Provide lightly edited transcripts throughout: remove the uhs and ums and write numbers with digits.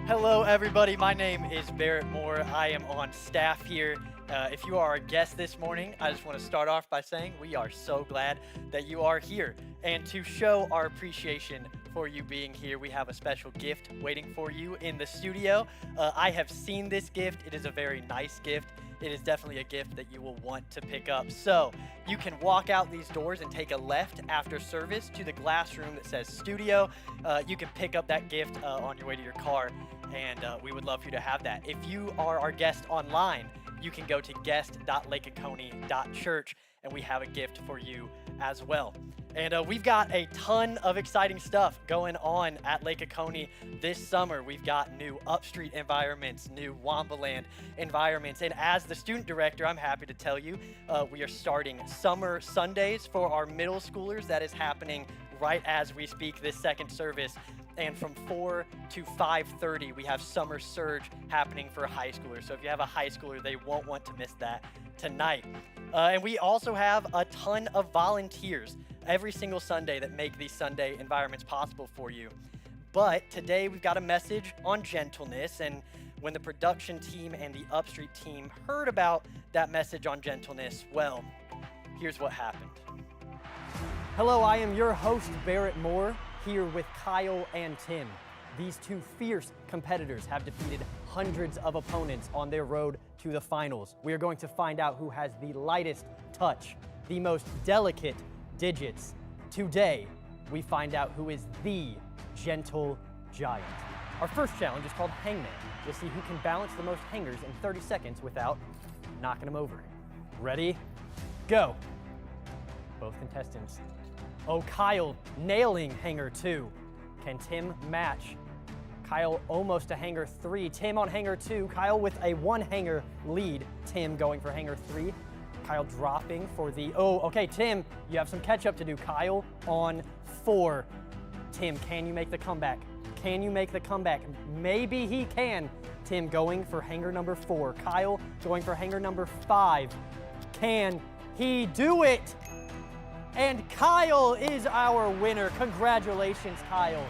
Hello, everybody. My name is Barrett Moore. I am on staff here. If you are a guest this morning, I just want to start off by saying we are so glad that you are here. And to show our appreciation for you being here, we have a special gift waiting for you in the studio. I have seen this gift. It is a very nice gift. It is definitely a gift that you will want to pick up. So you can walk out these doors and take a left after service to the glass room that says studio. You can pick up that gift on your way to your car, and we would love for you to have that. If you are our guest online, you can go to guest.lakeoconee.church, and we have a gift for you as well. And we've got a ton of exciting stuff going on at Lake Oconee this summer. We've got new Upstreet environments, new Wambaland environments. And as the student director, I'm happy to tell you, we are starting Summer Sundays for our middle schoolers. That is happening right as we speak, this second service. And from 4 to 5:30, we have Summer Surge happening for high schoolers. So if you have a high schooler, they won't want to miss that tonight. And we also have a ton of volunteers every single Sunday that make these Sunday environments possible for you. But today we've got a message on gentleness, and when the production team and the Upstreet team heard about that message on gentleness, well, here's what happened. Hello, I am your host, Barrett Moore, here with Kyle and Tim. These two fierce competitors have defeated hundreds of opponents on their road to the finals. We are going to find out who has the lightest touch, the most delicate digits. Today, we find out who is the gentle giant. Our first challenge is called Hangman. We'll see who can balance the most hangers in 30 seconds without knocking them over. Ready? Go. Both contestants. Oh, Kyle nailing hanger 2. Can Tim match? Kyle almost to hanger 3. Tim on hanger 2. Kyle with a 1 hanger lead. Tim going for hanger 3. Kyle dropping for the, okay, Tim, you have some catch up to do. Kyle on 4. Tim, can you make the comeback? Can you make the comeback? Maybe he can. Tim going for hanger number 4. Kyle going for hanger number 5. Can he do it? And Kyle is our winner. Congratulations, Kyle.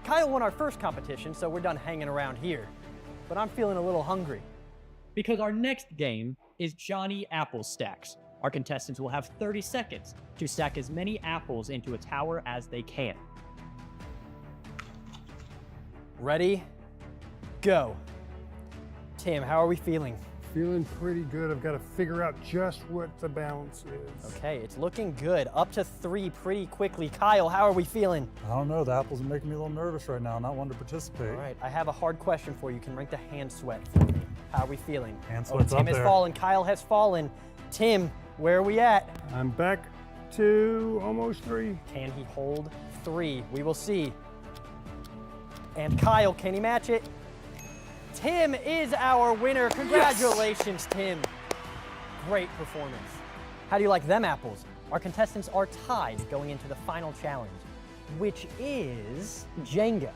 Kyle won our first competition, so we're done hanging around here. But I'm feeling a little hungry. Because our next game is Johnny Apple Stacks. Our contestants will have 30 seconds to stack as many apples into a tower as they can. Ready? Go. Tim, how are we feeling? Feeling pretty good. I've got to figure out just what the balance is. Okay, it's looking good. Up to 3 pretty quickly. Kyle, how are we feeling? I don't know. The apples are making me a little nervous right now. Not wanting to participate. All right, I have a hard question for you. You can rank the hand sweat for me. How are we feeling? Hand sweat's Tim up has there. fallen. Kyle has fallen. Tim, where are we at? I'm back to almost 3. Can he hold 3? We will see. And Kyle, can he match it? Tim is our winner. Congratulations, Tim. Great performance. How do you like them apples? Our contestants are tied going into the final challenge, which is Jenga.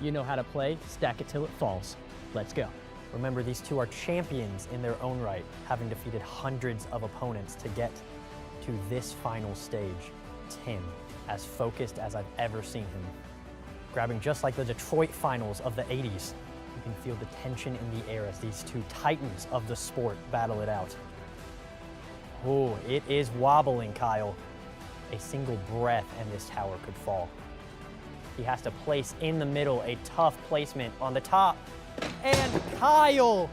You know how to play, stack it till it falls. Let's go. Remember, these two are champions in their own right, having defeated hundreds of opponents to get to this final stage. Tim, as focused as I've ever seen him. Grabbing just like the Detroit finals of the 80s. You can feel the tension in the air as these two titans of the sport battle it out. Oh, it is wobbling, Kyle. A single breath and this tower could fall. He has to place in the middle a tough placement on the top. And Kyle,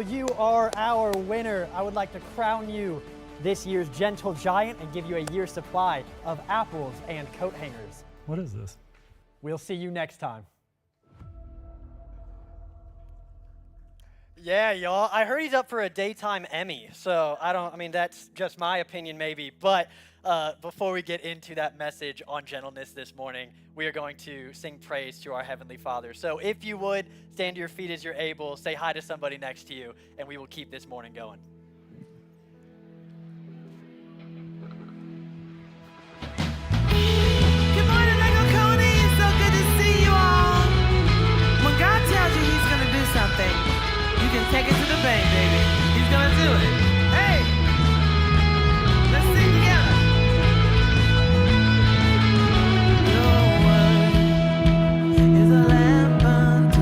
you are our winner. I would like to crown you this year's Gentle Giant and give you a year's supply of apples and coat hangers. What is this? We'll see you next time. Yeah, y'all. I heard he's up for a daytime Emmy. So that's just my opinion maybe. But before we get into that message on gentleness this morning, we are going to sing praise to our Heavenly Father. So if you would, stand to your feet as you're able, say hi to somebody next to you, and we will keep this morning going. Good morning, Lake Oconee. It's so good to see you all. When God tells you He's going to do something, you can take it to the bank, baby. He's going to do it. Hey, let's sing together. Your word is a lamp unto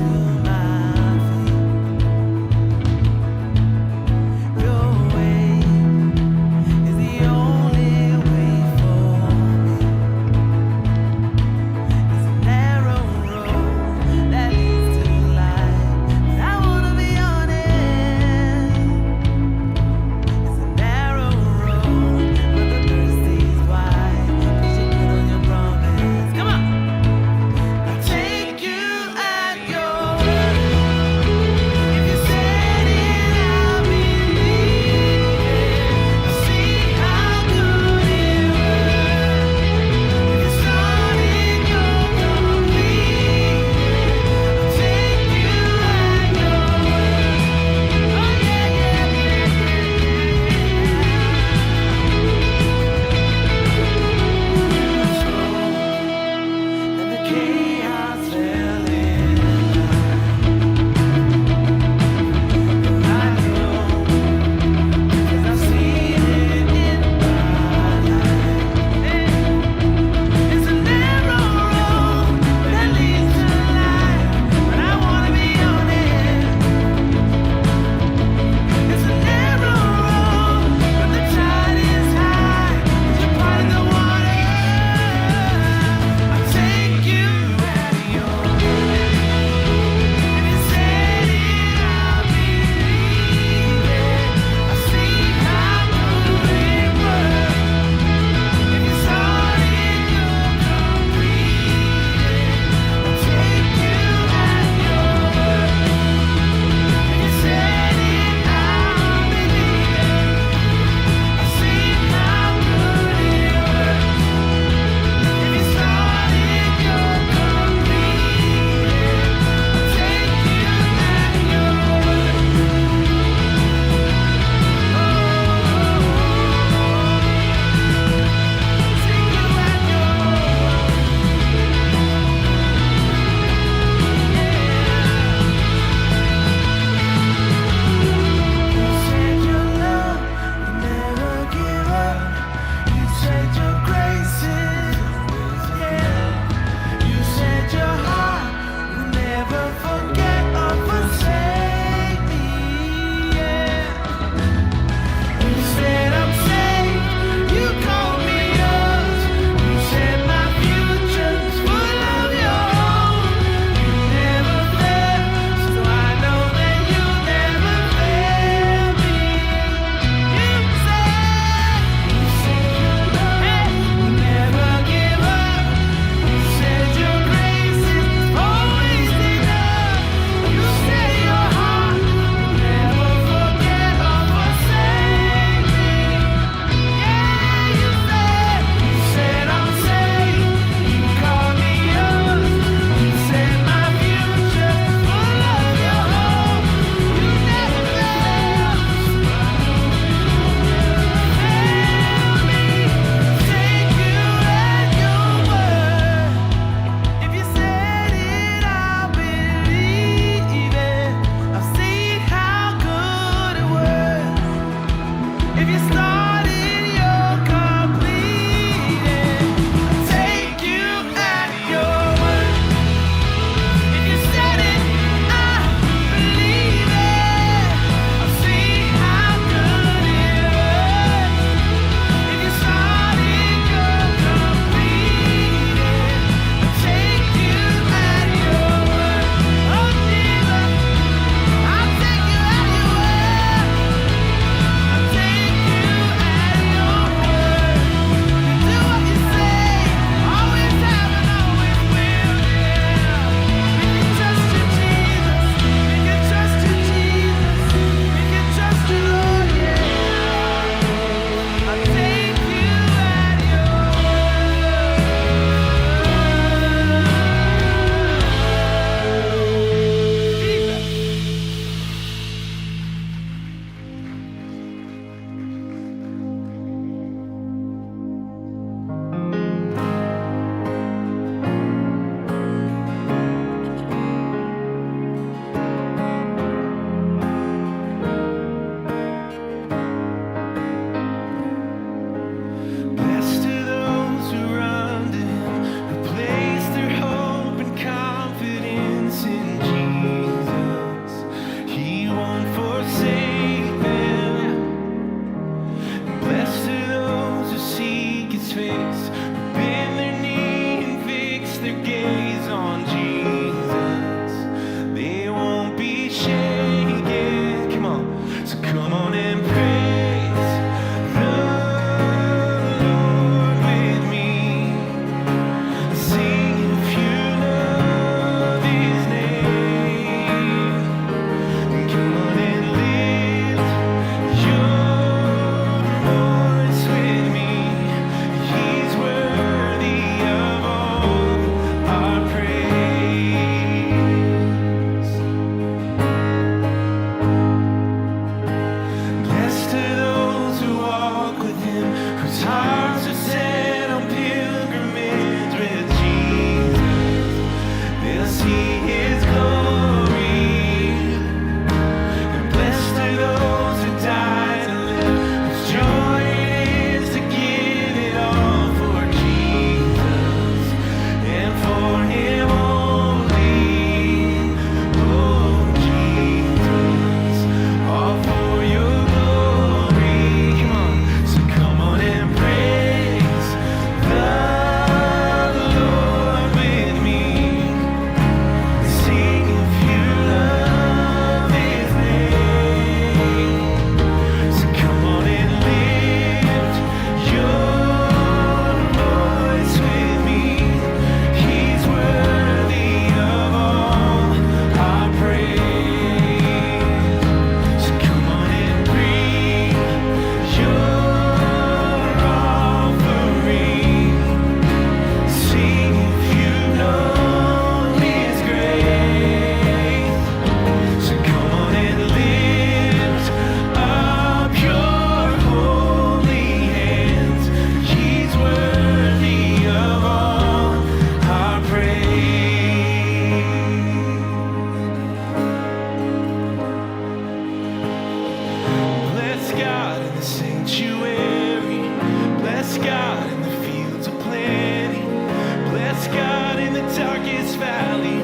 valley.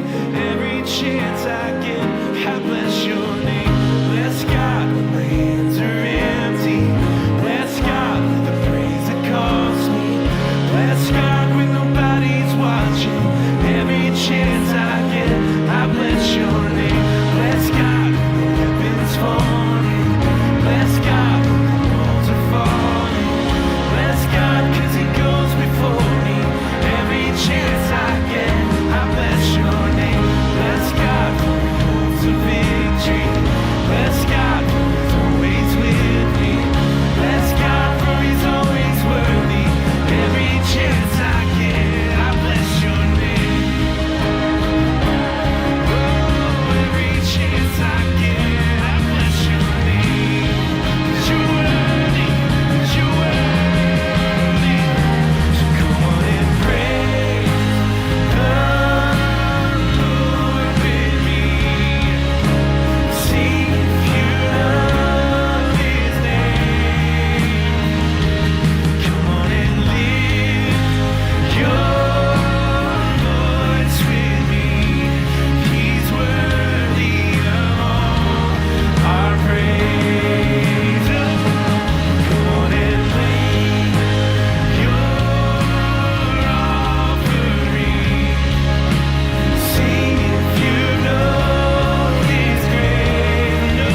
Every chance I get, I bless your name. Bless God when my hands are empty. Bless God with the praise that costs me. Bless God when nobody's watching. Every chance I get, I bless your name. Bless God when the weapons falling. Bless God when the walls are falling. Bless God 'cause he goes before me. Every chance I get, I bless your name. Bless God for the holds of victory. Bless God for he's always with me. Bless God for he's always worthy. Every chance I get, I bless your name. Oh, every chance I get, I bless your name. 'Cause you're worthy, 'cause you're worthy. So come on and praise the Lord with me. See if you love his name. Come on and lift your voice with me. He's worthy of all our praise. Come on and lay your offering. See if you know his grace.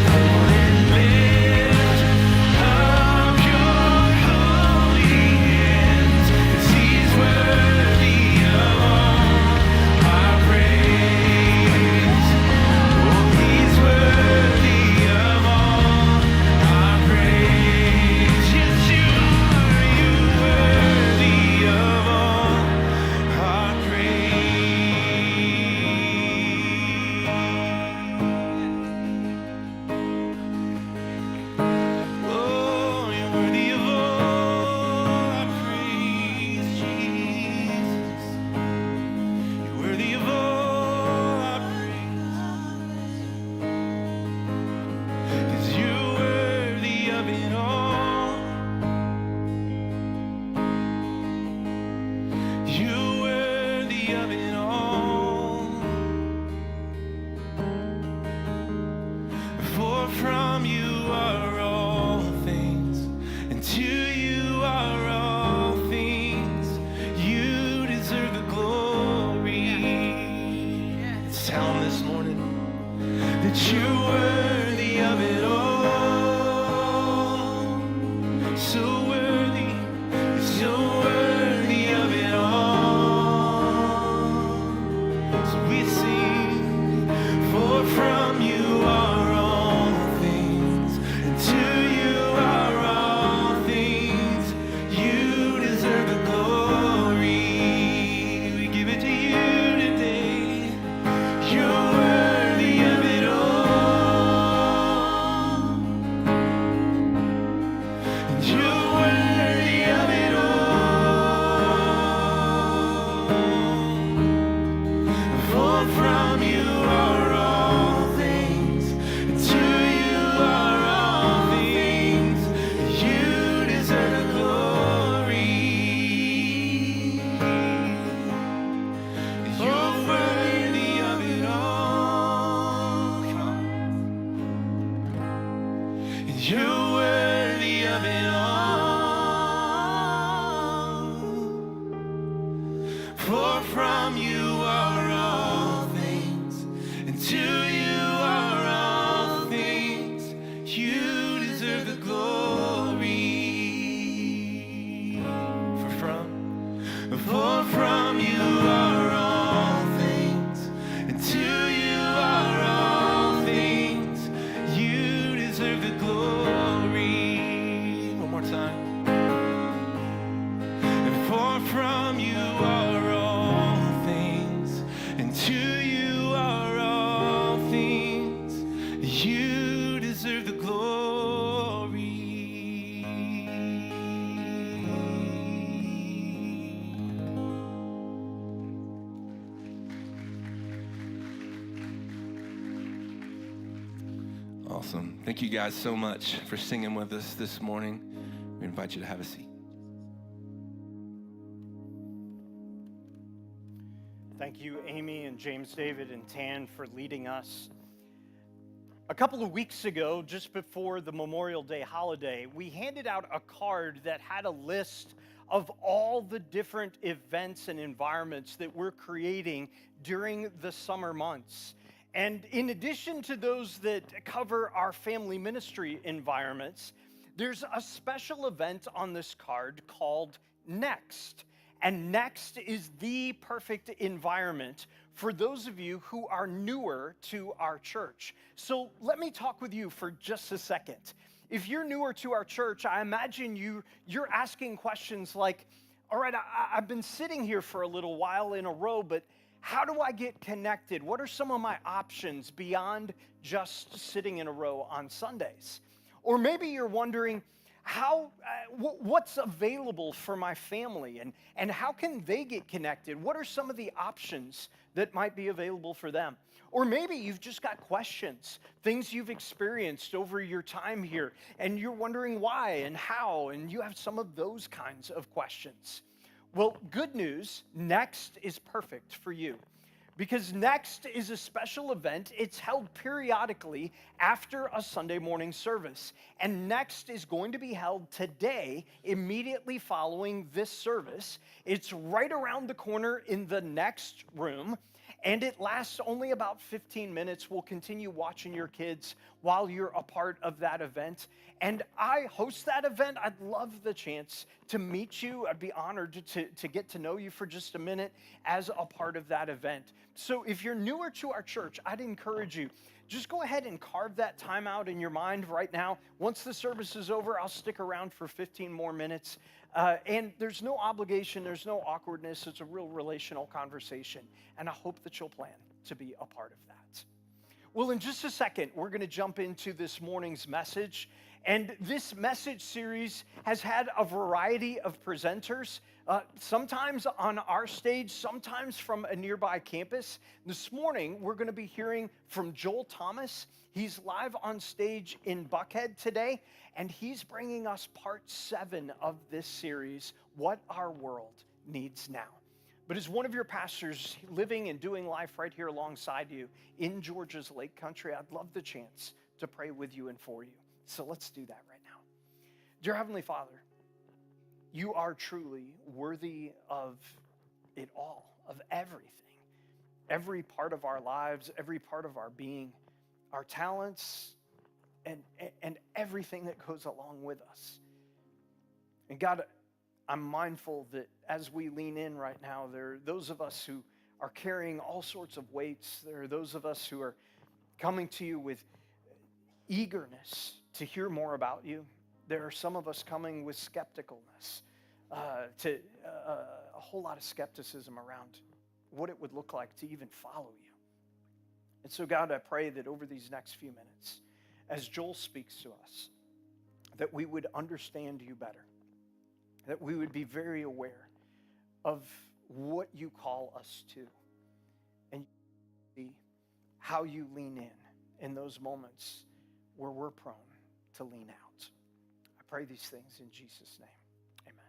Come on and lift up your holy hands, 'cause he's worthy of all our praise. Oh, he's worthy of all our praise. Yes, you are. You're worthy of all our praise. Oh, you're worthy of all our praise, Jesus. You're worthy of all our praise. 'Cause you're worthy of it all. You're worthy of it all. For from you are all things, and to you are all things. You deserve the glory. Let's tell him this morning that you're worthy of it all. So worthy of it all. So we sing, for from you are all things, and to you are all things. You deserve the glory. We give it to you today. You're worthy of it all. And you're worthy of it all. For from you are all things, and to you are all things. You deserve the glory. You're worthy of it all. Come on. You're worthy of it all. For from you are all things, and to you are all things. You deserve the glory. For from you are all things, and to you are all things. You deserve the glory. One more time. And for from you are all things, and to you are all things. You deserve the glory. Awesome. Thank you guys so much for singing with us this morning. We invite you to have a seat. Thank you, Amy and James David and Tan, for leading us. A couple of weeks ago, just before the Memorial Day holiday, we handed out a card that had a list of all the different events and environments that we're creating during the summer months. And in addition to those that cover our family ministry environments, there's a special event on this card called Next. And Next is the perfect environment for those of you who are newer to our church. So let me talk with you for just a second. If you're newer to our church, I imagine you're asking questions like, all right, I've been sitting here for a little while in a row, but how do I get connected? What are some of my options beyond just sitting in a row on Sundays? Or maybe you're wondering, what's available for my family and how can they get connected? What are some of the options that might be available for them? Or maybe you've just got questions, things you've experienced over your time here, and you're wondering why and how, and you have some of those kinds of questions. Well, good news, Next is perfect for you. Because Next is a special event. It's held periodically after a Sunday morning service. And Next is going to be held today, immediately following this service. It's right around the corner in the next room, and it lasts only about 15 minutes. We'll continue watching your kids while you're a part of that event. And I host that event. I'd love the chance to meet you. I'd be honored to get to know you for just a minute as a part of that event. So if you're newer to our church, I'd encourage you, just go ahead and carve that time out in your mind right now. Once the service is over, I'll stick around for 15 more minutes. And there's no obligation, there's no awkwardness. It's a real relational conversation. And I hope that you'll plan to be a part of that. Well, in just a second, we're going to jump into this morning's message. And this message series has had a variety of presenters, sometimes on our stage, sometimes from a nearby campus. This morning, we're going to be hearing from Joel Thomas. He's live on stage in Buckhead today, and he's bringing us part 7 of this series, What Our World Needs Now. But as one of your pastors living and doing life right here alongside you in Georgia's Lake Country, I'd love the chance to pray with you and for you. So let's do that right now. Dear Heavenly Father, you are truly worthy of it all, of everything. Every part of our lives, every part of our being, our talents, and everything that goes along with us. And God, I'm mindful that as we lean in right now, there are those of us who are carrying all sorts of weights. There are those of us who are coming to you with eagerness to hear more about you. There are some of us coming with skepticalness, a whole lot of skepticism around what it would look like to even follow you. And so, God, I pray that over these next few minutes, as Joel speaks to us, that we would understand you better, that we would be very aware of what you call us to, and how you lean in those moments where we're prone to lean out. I pray these things in Jesus' name. Amen.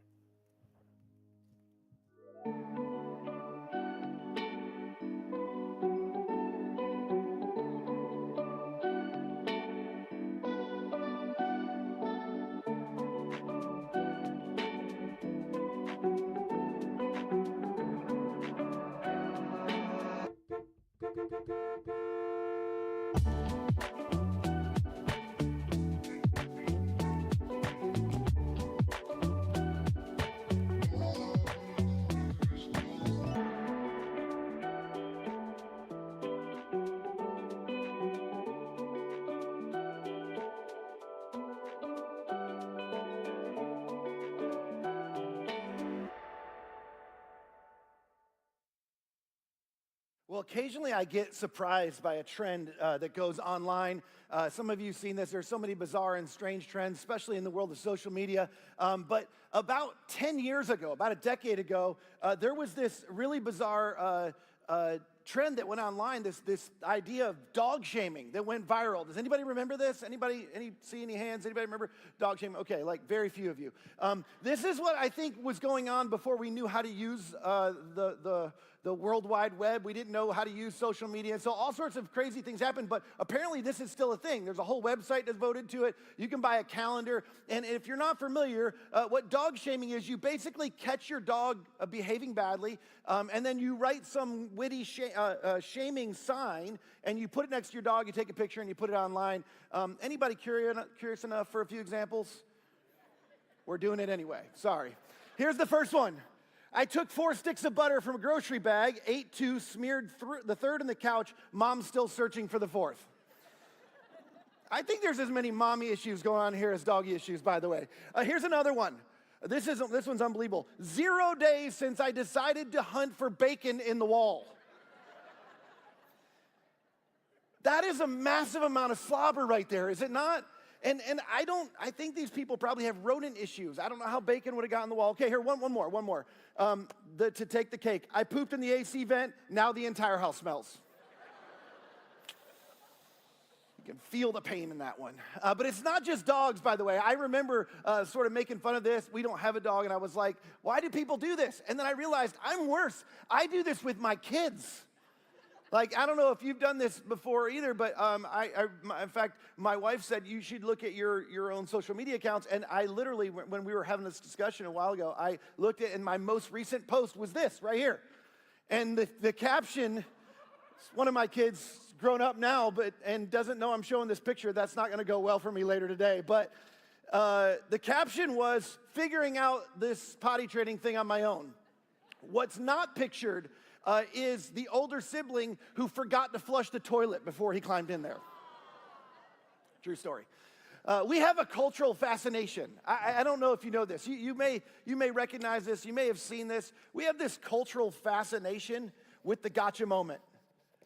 Well, occasionally I get surprised by a trend that goes online. Some of you have seen this. There's so many bizarre and strange trends, especially in the world of social media. But about 10 years ago, about a decade ago, there was this really bizarre trend that went online, this idea of dog shaming that went viral. Does anybody remember this? See any hands? Anybody remember dog shaming? Okay, like very few of you. This is what I think was going on before we knew how to use the World Wide Web. We didn't know how to use social media. And so all sorts of crazy things happened, but apparently this is still a thing. There's a whole website devoted to it. You can buy a calendar. And if you're not familiar, what dog shaming is, you basically catch your dog behaving badly, and then you write some witty shaming sign, and you put it next to your dog, you take a picture, and you put it online. Anybody curious enough for a few examples? We're doing it anyway. Sorry. Here's the first one. I took 4 sticks of butter from a grocery bag, ate 2, smeared the third in the couch. Mom's still searching for the 4th. I think there's as many mommy issues going on here as doggy issues, by the way. Here's another one. This one's unbelievable. 0 days since I decided to hunt for bacon in the wall. That is a massive amount of slobber right there, is it not? And I think these people probably have rodent issues. I don't know how bacon would have gotten in the wall. Okay, here, one more. To take the cake. I pooped in the AC vent, now the entire house smells. You can feel the pain in that one. But it's not just dogs, by the way. I remember sort of making fun of this. We don't have a dog, and I was like, why do people do this? And then I realized I'm worse. I do this with my kids. Like, I don't know if you've done this before either, but in fact, my wife said you should look at your own social media accounts, and I literally, when we were having this discussion a while ago, I looked at, and my most recent post was this right here. And the caption, one of my kids, grown up now, and doesn't know I'm showing this picture. That's not going to go well for me later today, but the caption was, figuring out this potty training thing on my own. What's not pictured is the older sibling who forgot to flush the toilet before he climbed in there. True story. We have a cultural fascination. I don't know if you know this. You may recognize this. You may have seen this. We have this cultural fascination with the gotcha moment.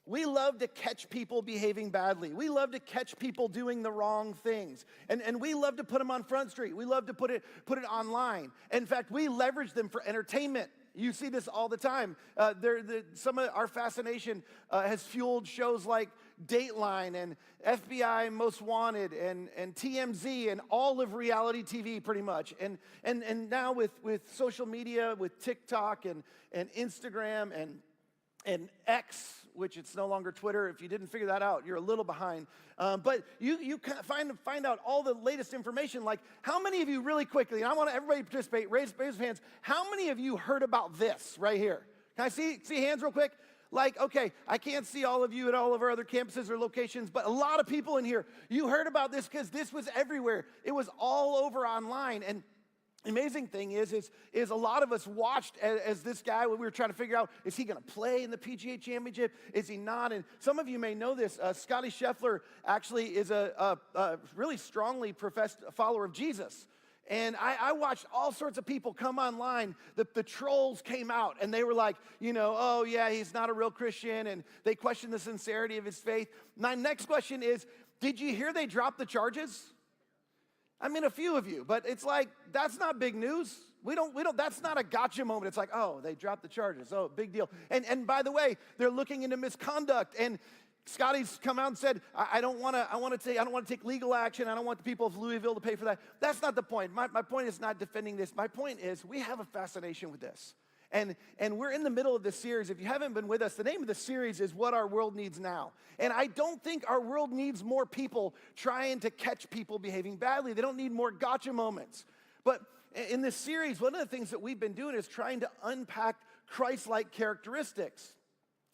We love to catch people behaving badly. We love to catch people doing the wrong things. And we love to put them on Front Street. We love to put it online. In fact, we leverage them for entertainment. You see this all the time. Some of our fascination has fueled shows like Dateline and FBI Most Wanted and TMZ and all of reality TV pretty much. And now with social media, with TikTok and Instagram and X, which it's no longer Twitter. If you didn't figure that out, you're a little behind. But you find out all the latest information. Like, how many of you, really quickly, and I want everybody to participate, raise hands. How many of you heard about this right here? Can I see hands real quick? Like, okay, I can't see all of you at all of our other campuses or locations, but a lot of people in here, you heard about this because this was everywhere. It was all over online. And the amazing thing is a lot of us watched as this guy, when we were trying to figure out, is he going to play in the PGA Championship? Is he not? And some of you may know this. Scotty Scheffler actually is a really strongly professed follower of Jesus. And I watched all sorts of people come online. The trolls came out, and they were like, oh, yeah, he's not a real Christian, and they questioned the sincerity of his faith. My next question is, did you hear they dropped the charges? I mean, a few of you, but it's like, that's not big news. We don't, that's not a gotcha moment. It's like, oh, they dropped the charges. Oh, big deal. And by the way, they're looking into misconduct. And Scotty's come out and said, I don't want to take legal action. I don't want the people of Louisville to pay for that. That's not the point. My point is not defending this. My point is we have a fascination with this. And we're in the middle of this series. If you haven't been with us, the name of the series is What Our World Needs Now. And I don't think our world needs more people trying to catch people behaving badly. They don't need more gotcha moments. But in this series, one of the things that we've been doing is trying to unpack Christ-like characteristics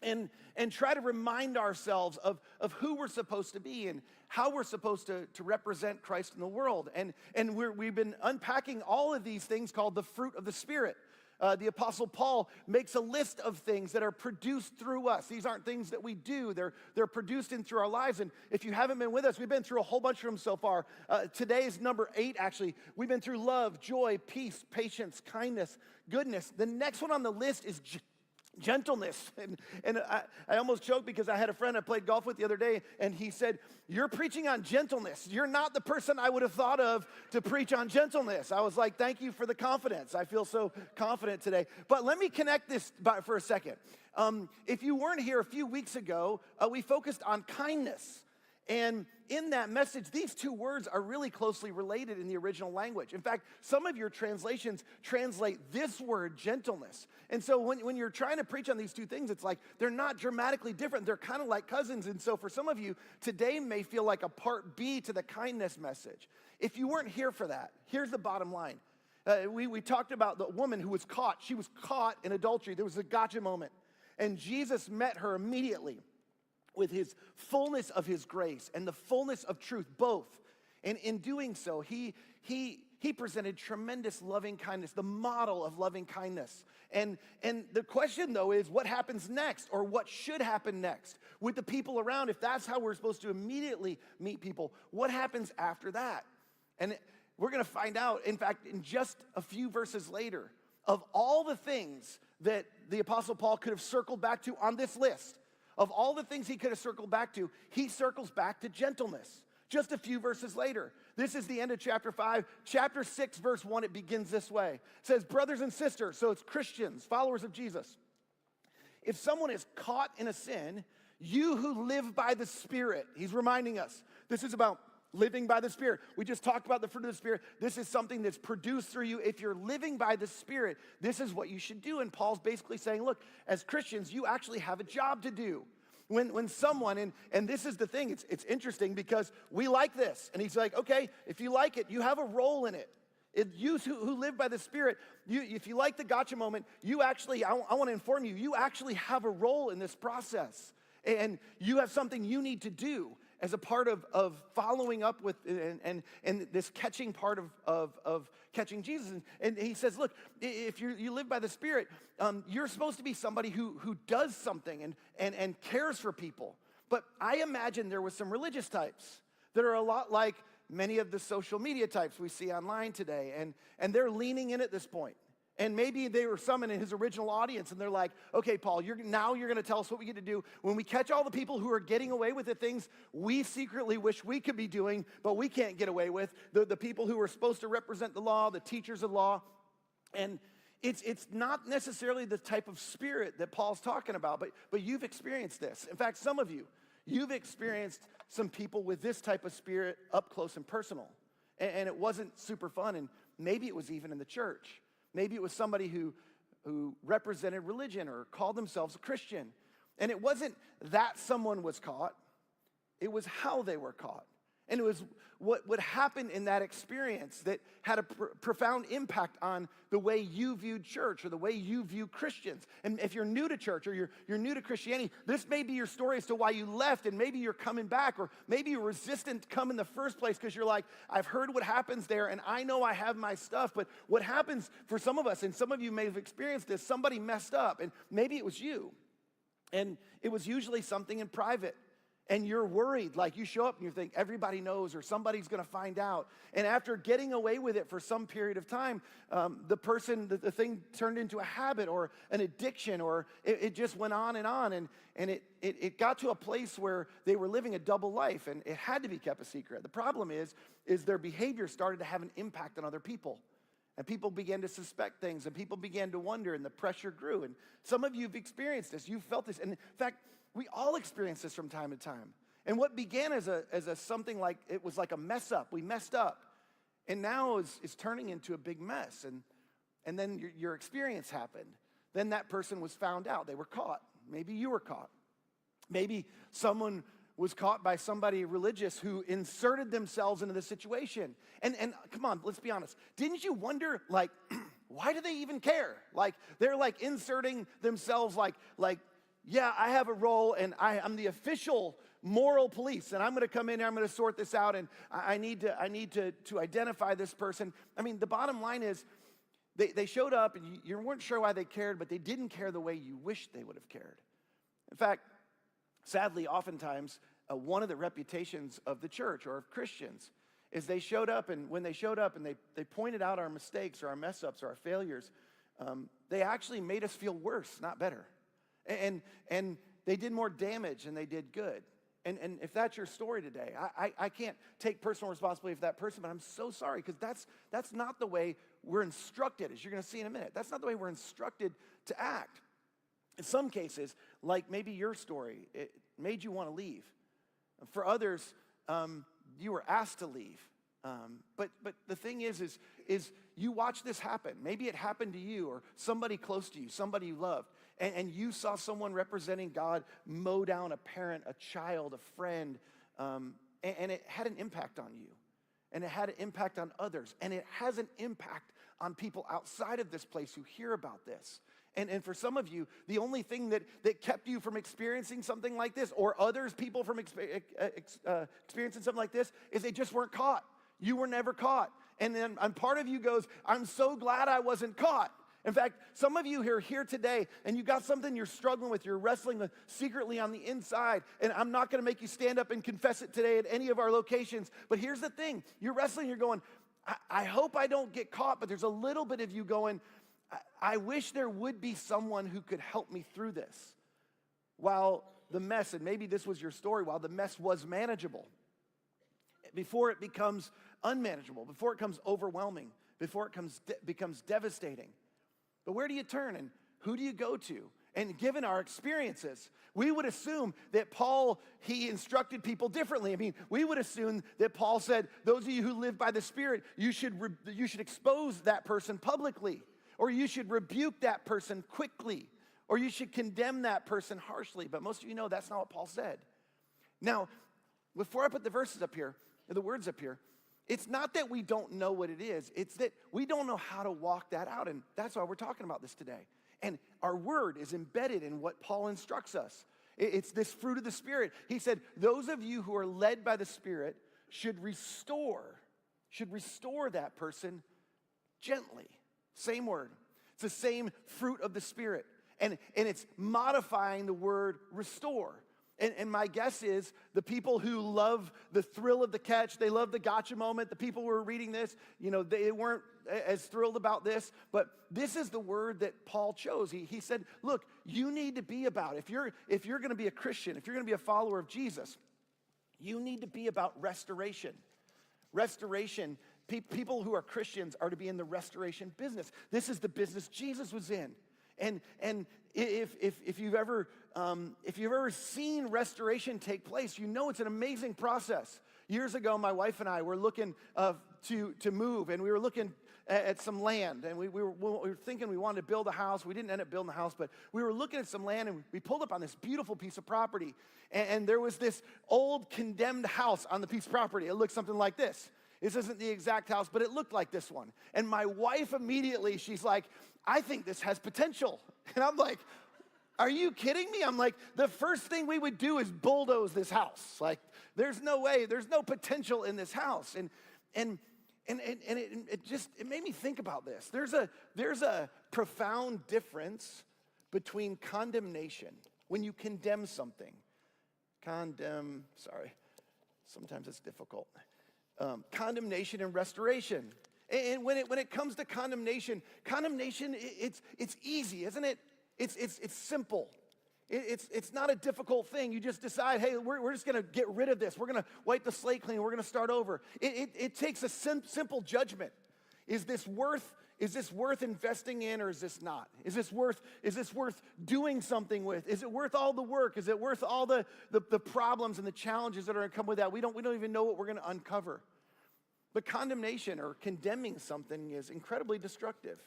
and try to remind ourselves of who we're supposed to be and how we're supposed to represent Christ in the world. And we've been unpacking all of these things called the fruit of the Spirit. The Apostle Paul makes a list of things that are produced through us. These aren't things that we do. They're produced in through our lives. And if you haven't been with us, we've been through a whole bunch of them so far. Today is number 8, actually. We've been through love, joy, peace, patience, kindness, goodness. The next one on the list is Gentleness. And I almost choked because I had a friend I played golf with the other day, and he said, "You're preaching on gentleness. You're not the person I would have thought of to preach on gentleness." I was like, thank you for the confidence. I feel so confident today. But let me connect this for a second. If you weren't here a few weeks ago, we focused on kindness. And in that message, these two words are really closely related in the original language. In fact, some of your translations translate this word, gentleness. And so when you're trying to preach on these two things, it's like they're not dramatically different. They're kind of like cousins. And so for some of you, today may feel like a part B to the kindness message. If you weren't here for that, here's the bottom line. We talked about the woman who was caught. She was caught in adultery. There was a gotcha moment. And Jesus met her immediately with his fullness of his grace and the fullness of truth, both. And in doing so, he presented tremendous loving kindness, the model of loving kindness. And the question, though, is what happens next, or what should happen next with the people around? If that's how we're supposed to immediately meet people, what happens after that? And we're going to find out, in fact, in just a few verses later, of all the things that the Apostle Paul could have circled back to on this list. Of all the things he could have circled back to, he circles back to gentleness. Just a few verses later. This is the end of chapter 5. Chapter 6, verse 1, it begins this way. It says, brothers and sisters, so it's Christians, followers of Jesus. If someone is caught in a sin, you who live by the Spirit, he's reminding us, this is about living by the Spirit. We just talked about the fruit of the Spirit. This is something that's produced through you. If you're living by the Spirit, this is what you should do. And Paul's basically saying, look, as Christians, you actually have a job to do. When someone, and this is the thing, it's interesting because we like this. And he's like, okay, if you like it, you have a role in it. You who live by the Spirit, if you like the gotcha moment, you actually, I want to inform you, you actually have a role in this process. And you have something you need to do as a part of following up with and this catching part of catching Jesus. And he says, look, if you live by the Spirit, you're supposed to be somebody who does something and cares for people. But I imagine there was some religious types that are a lot like many of the social media types we see online today. And they're leaning in at this point. And maybe they were some in his original audience, and they're like, okay, Paul, you're going to tell us what we get to do. When we catch all the people who are getting away with the things we secretly wish we could be doing, but we can't get away with, the people who are supposed to represent the law, the teachers of law. And it's not necessarily the type of spirit that Paul's talking about, but you've experienced this. In fact, some of you've experienced some people with this type of spirit up close and personal. And it wasn't super fun, and maybe it was even in the church. Maybe it was somebody who represented religion or called themselves a Christian. And it wasn't that someone was caught. It was how they were caught. And it was what happened in that experience that had a profound impact on the way you viewed church or the way you view Christians. And if you're new to church or you're new to Christianity, this may be your story as to why you left, and maybe you're coming back, or maybe you're resistant to come in the first place because you're like, I've heard what happens there, and I know I have my stuff. But what happens for some of us, and some of you may have experienced this, somebody messed up, and maybe it was you. And it was usually something in private. And you're worried, like you show up and you think everybody knows or somebody's going to find out. And after getting away with it for some period of time, the thing turned into a habit or an addiction, or it just went on. And it got to a place where they were living a double life, and it had to be kept a secret. The problem is their behavior started to have an impact on other people. And people began to suspect things, and people began to wonder, and the pressure grew. And some of you have experienced this. You've felt this. And in fact, we all experience this from time to time. And what began as a something like, it was like a mess up. We messed up. And now is turning into a big mess. And then your experience happened. Then that person was found out. They were caught. Maybe you were caught. Maybe someone was caught by somebody religious who inserted themselves into the situation. And come on, let's be honest. Didn't you wonder, like, why do they even care? Like, they're like inserting themselves like, yeah, I have a role, and I'm the official moral police, and I'm going to come in here, I'm going to sort this out, and I need to identify this person. I mean, the bottom line is they showed up, and you weren't sure why they cared, but they didn't care the way you wished they would have cared. In fact, sadly, oftentimes, one of the reputations of the church or of Christians is they showed up, and when they showed up and they pointed out our mistakes or our mess-ups or our failures, they actually made us feel worse, not better. And they did more damage than they did good. And if that's your story today, I can't take personal responsibility for that person, but I'm so sorry, because that's not the way we're instructed, as you're going to see in a minute. That's not the way we're instructed to act. In some cases, like maybe your story, it made you want to leave. For others, you were asked to leave. But the thing is you watch this happen. Maybe it happened to you or somebody close to you, somebody you loved, and you saw someone representing God mow down a parent, a child, a friend, and it had an impact on you, and it had an impact on others, and it has an impact on people outside of this place who hear about this. And for some of you, the only thing that kept you from experiencing something like this, or others, people from experiencing something like this, is they just weren't caught. You were never caught. And then part of you goes, I'm so glad I wasn't caught. In fact, some of you are here today, and you got something you're struggling with, you're wrestling with secretly on the inside, and I'm not going to make you stand up and confess it today at any of our locations, but here's the thing. You're wrestling, you're going, I hope I don't get caught, but there's a little bit of you going, I wish there would be someone who could help me through this. While the mess, and maybe this was your story, while the mess was manageable, before it becomes unmanageable, before it becomes overwhelming, before it becomes devastating. But where do you turn, and who do you go to? And given our experiences, we would assume that Paul, he instructed people differently. I mean, we would assume that Paul said, those of you who live by the Spirit, you should expose that person publicly, or you should rebuke that person quickly, or you should condemn that person harshly. But most of you know that's not what Paul said. Now, before I put the verses up here, the words up here, it's not that we don't know what it is. It's that we don't know how to walk that out. And that's why we're talking about this today. And our word is embedded in what Paul instructs us. It's this fruit of the Spirit. He said, those of you who are led by the Spirit should restore that person gently. Same word. It's the same fruit of the Spirit. And it's modifying the word restore. And my guess is the people who love the thrill of the catch, they love the gotcha moment, the people who are reading this, they weren't as thrilled about this, but this is the word that Paul chose. He said, look, you need to be about, if you're going to be a Christian, if you're going to be a follower of Jesus, you need to be about restoration. Restoration, people who are Christians are to be in the restoration business. This is the business Jesus was in. And if you've ever seen restoration take place, you know it's an amazing process. Years ago, my wife and I were looking to move, and we were looking at some land, and we were thinking we wanted to build a house. We didn't end up building a house, but we were looking at some land, and we pulled up on this beautiful piece of property, and there was this old condemned house on the piece of property. It looked something like this. This isn't the exact house, but it looked like this one. And my wife immediately, she's like, I think this has potential. And I'm like, are you kidding me? I'm like, the first thing we would do is bulldoze this house. Like, there's no way, there's no potential in this house. And it made me think about this. There's a profound difference between condemnation, when you condemn something. Sometimes it's difficult. Condemnation and restoration. And when it comes to condemnation, it's easy, isn't it? It's simple. It's not a difficult thing. You just decide, hey, we're just going to get rid of this. We're going to wipe the slate clean. We're going to start over. It takes a simple judgment. Is this worth investing in, or is this not? Is this worth doing something with? Is it worth all the work? Is it worth all the problems and the challenges that are going to come with that? We don't even know what we're going to uncover. But condemnation or condemning something is incredibly destructive.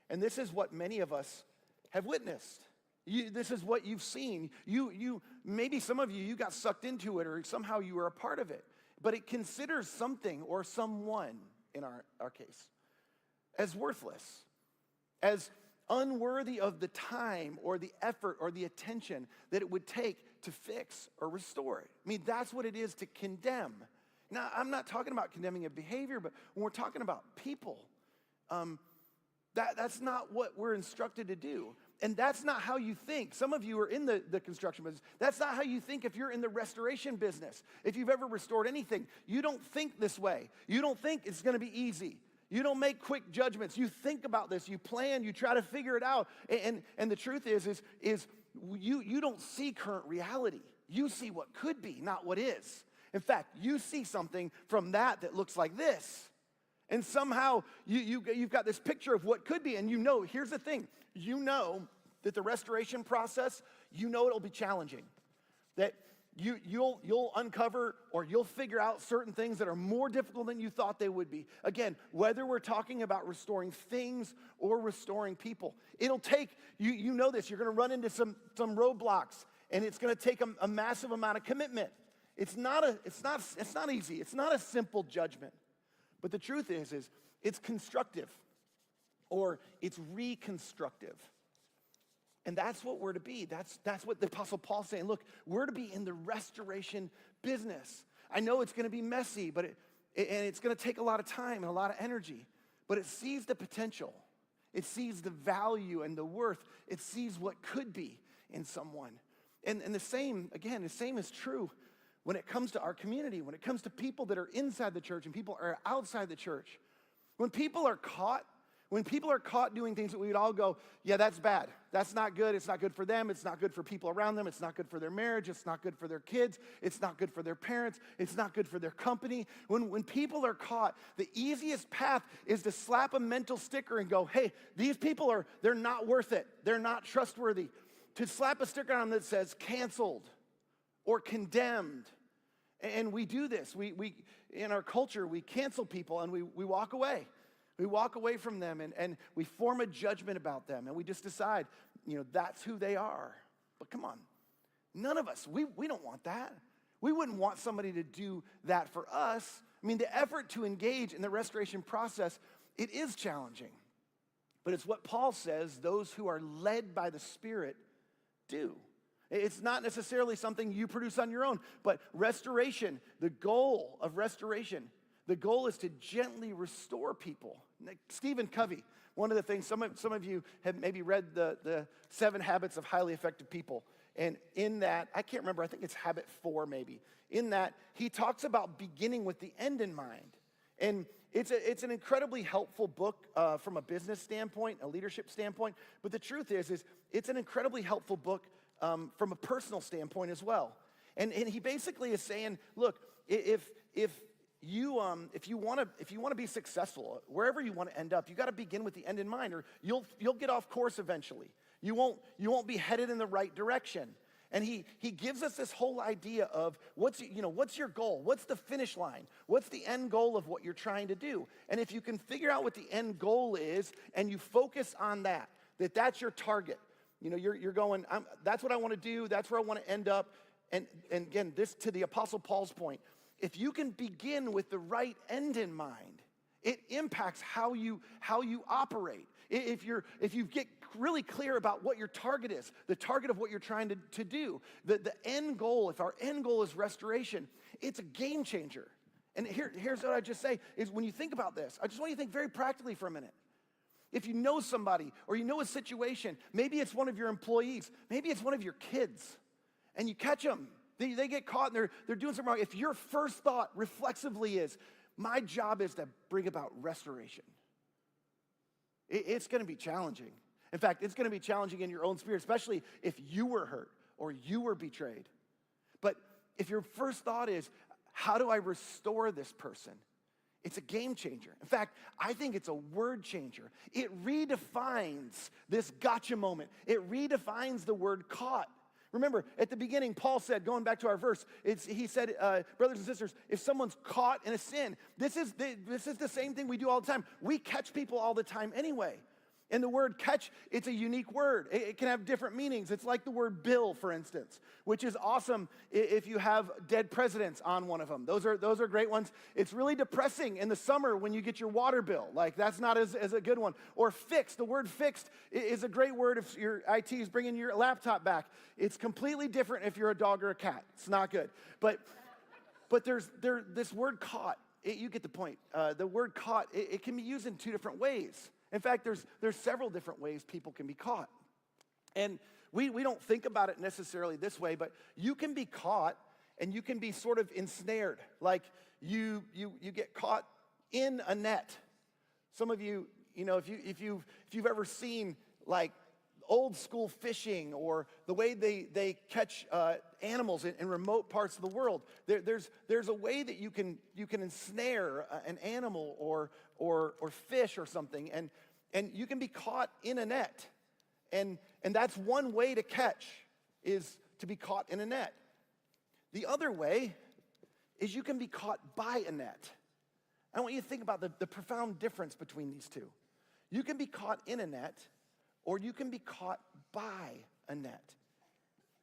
And this is what many of us have witnessed. This is what you've seen. Maybe some of you got sucked into it, or somehow you were a part of it. But it considers something or someone, in our case, as worthless, as unworthy of the time or the effort or the attention that it would take to fix or restore it. I mean, that's what it is to condemn. Now, I'm not talking about condemning a behavior, but when we're talking about people, that's not what we're instructed to do. And that's not how you think. Some of you are in the construction business. That's not how you think if you're in the restoration business. If you've ever restored anything, you don't think this way. You don't think it's going to be easy. You don't make quick judgments. You think about this, you plan, you try to figure it out. And the truth is you don't see current reality. You see what could be, not what is. In fact, you see something from that looks like this. And somehow you've got this picture of what could be, and here's the thing. You know that the restoration process, it'll be challenging. That you'll uncover or you'll figure out certain things that are more difficult than you thought they would be. Again, whether we're talking about restoring things or restoring people, it'll take, you know this, you're gonna run into some roadblocks, and it's gonna take a massive amount of commitment. It's not easy. It's not a simple judgment. But the truth is it's constructive or it's reconstructive. And that's what we're to be. That's what the Apostle Paul's saying. Look, we're to be in the restoration business. I know it's going to be messy, but it's going to take a lot of time and a lot of energy. But it sees the potential. It sees the value and the worth. It sees what could be in someone. And the same is true when it comes to our community, when it comes to people that are inside the church and people are outside the church. When people are caught doing things that we would all go, yeah, that's bad. That's not good. It's not good for them. It's not good for people around them. It's not good for their marriage. It's not good for their kids. It's not good for their parents. It's not good for their company. When people are caught, the easiest path is to slap a mental sticker and go, hey, these people they're not worth it. They're not trustworthy. To slap a sticker on them that says canceled or condemned. And we do this. We in our culture, we cancel people and we walk away. We walk away from them and we form a judgment about them, and we just decide, that's who they are. But come on, none of us, we don't want that. We wouldn't want somebody to do that for us. I mean, the effort to engage in the restoration process, it is challenging. But it's what Paul says those who are led by the Spirit do. It's not necessarily something you produce on your own, but restoration, the goal is to gently restore people. Stephen Covey, one of the things, some of you have maybe read the 7 Habits of Highly Effective People. And in that, I can't remember, I think it's habit 4 maybe. In that, he talks about beginning with the end in mind. And it's an incredibly helpful book from a business standpoint, a leadership standpoint. But the truth is it's an incredibly helpful book from a personal standpoint as well. And he basically is saying, look, if you want to be successful, wherever you want to end up, you got to begin with the end in mind, or you'll get off course eventually. You won't be headed in the right direction. And he gives us this whole idea of what's your goal? What's the finish line? What's the end goal of what you're trying to do? And if you can figure out what the end goal is and you focus on that's your target. You're going, that's what I want to do. That's where I want to end up. And again, this to the Apostle Paul's point, if you can begin with the right end in mind, it impacts how you operate. If you get really clear about what your target is, the target of what you're trying to do, the end goal, if our end goal is restoration, it's a game changer. And here's what I just say, is when you think about this, I just want you to think very practically for a minute. If you know somebody or you know a situation, maybe it's one of your employees, maybe it's one of your kids, and you catch them. They get caught and they're doing something wrong. If your first thought reflexively is, my job is to bring about restoration, it's going to be challenging. In fact, it's going to be challenging in your own spirit, especially if you were hurt or you were betrayed. But if your first thought is, how do I restore this person? It's a game changer. In fact, I think it's a word changer. It redefines this gotcha moment. It redefines the word caught. Remember, at the beginning, Paul said, going back to our verse, he said, brothers and sisters, if someone's caught in a sin, this is the same thing we do all the time. We catch people all the time anyway. And the word catch, it's a unique word. It can have different meanings. It's like the word bill, for instance, which is awesome if you have dead presidents on one of them. Those are great ones. It's really depressing in the summer when you get your water bill. Like, that's not as a good one. Or fixed. The word fixed is a great word if your IT is bringing your laptop back. It's completely different if you're a dog or a cat. It's not good. But there's this word caught. You get the point. The word caught, it can be used in 2 different ways. In fact, there's several different ways people can be caught. And we don't think about it necessarily this way, but you can be caught and you can be sort of ensnared. Like you get caught in a net. Some of you, if you've ever seen like old school fishing or the way they catch animals in remote parts of the world, there's a way that you can ensnare an animal or fish or something, and you can be caught in a net, and that's one way to catch, is to be caught in a net. The other way is you can be caught by a net. I want you to think about the profound difference between these two. You can be caught in a net, or you can be caught by a net.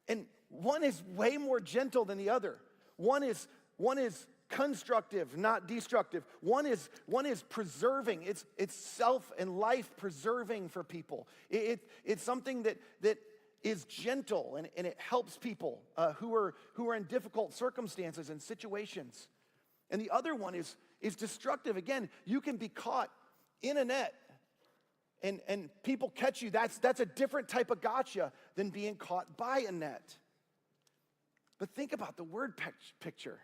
And one is way more gentle than the other. One is constructive, not destructive. One is preserving. It's self and life preserving for people. It's something that is gentle, and it helps people who are in difficult circumstances and situations. And the other one is destructive. Again, you can be caught in a net, and people catch you. That's a different type of gotcha than being caught by a net. But think about the word picture.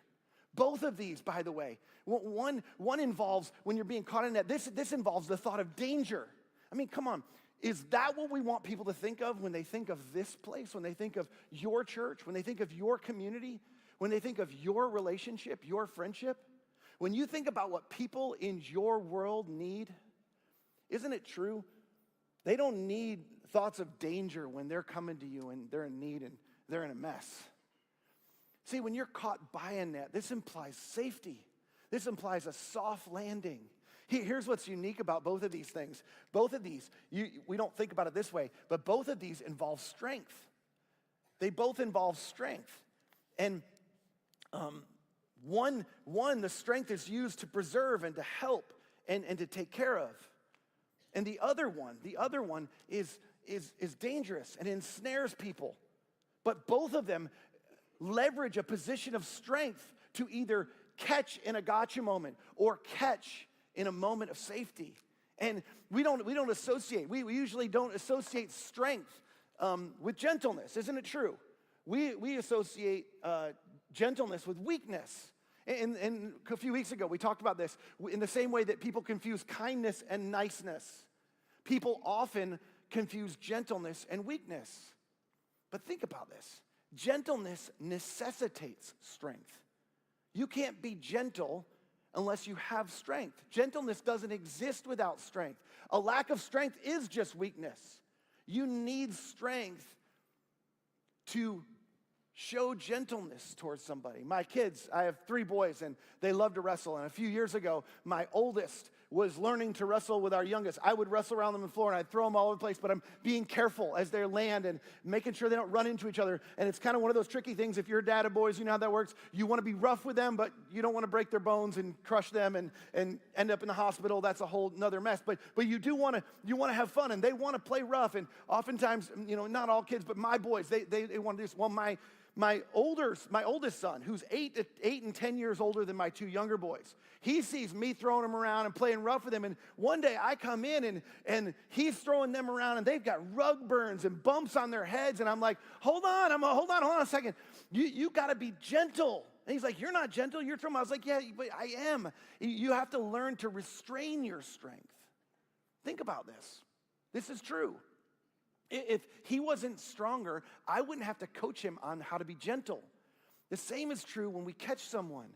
Both of these, by the way, one involves when you're being caught in a net. This involves the thought of danger. I mean, come on. Is that what we want people to think of when they think of this place, when they think of your church, when they think of your community, when they think of your relationship, your friendship? When you think about what people in your world need, isn't it true? They don't need thoughts of danger when they're coming to you and they're in need and they're in a mess. See, when you're caught by a net, this implies safety. This implies a soft landing. Here's what's unique about both of these things. Both of these, we don't think about it this way, but both of these involve strength. They both involve strength. And one, the strength is used to preserve and to help and to take care of. And the other one is dangerous and ensnares people. But both of them leverage a position of strength to either catch in a gotcha moment or catch in a moment of safety. And we usually don't associate strength with gentleness, isn't it true? We associate gentleness with weakness. And a few weeks ago, we talked about this. In the same way that people confuse kindness and niceness, people often confuse gentleness and weakness. But think about this. Gentleness necessitates strength. You can't be gentle unless you have strength. Gentleness doesn't exist without strength. A lack of strength is just weakness. You need strength to show gentleness towards somebody. My kids, I have 3 boys, and they love to wrestle. And a few years ago, my oldest was learning to wrestle with our youngest. I would wrestle around them on the floor, and I'd throw them all over the place, but I'm being careful as they land and making sure they don't run into each other. And it's kind of one of those tricky things. If you're a dad of boys, you know how that works. You want to be rough with them, but you don't want to break their bones and crush them and end up in the hospital. That's a whole nother mess. But you do want to have fun, and they want to play rough. And oftentimes, not all kids, but my boys, they want to do this. Well, my oldest son, who's 8 and 10 years older than my 2 younger boys, he sees me throwing him around and playing rough with him. And one day I come in and he's throwing them around, and they've got rug burns and bumps on their heads. And I'm like, hold on a second. You got to be gentle. And he's like, you're not gentle. You're throwing. I was like, yeah, but I am. You have to learn to restrain your strength. Think about this. This is true. If he wasn't stronger, I wouldn't have to coach him on how to be gentle. The same is true when we catch someone.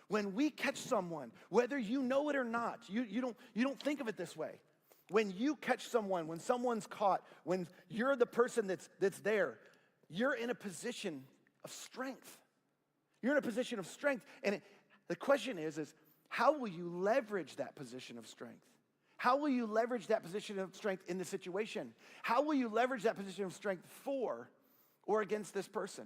When we catch someone, whether you know it or not, you don't think of it this way. When you catch someone, when someone's caught, when you're the person that's there, you're in a position of strength. You're in a position of strength. And the question is how will you leverage that position of strength? How will you leverage that position of strength in the situation? How will you leverage that position of strength for or against this person?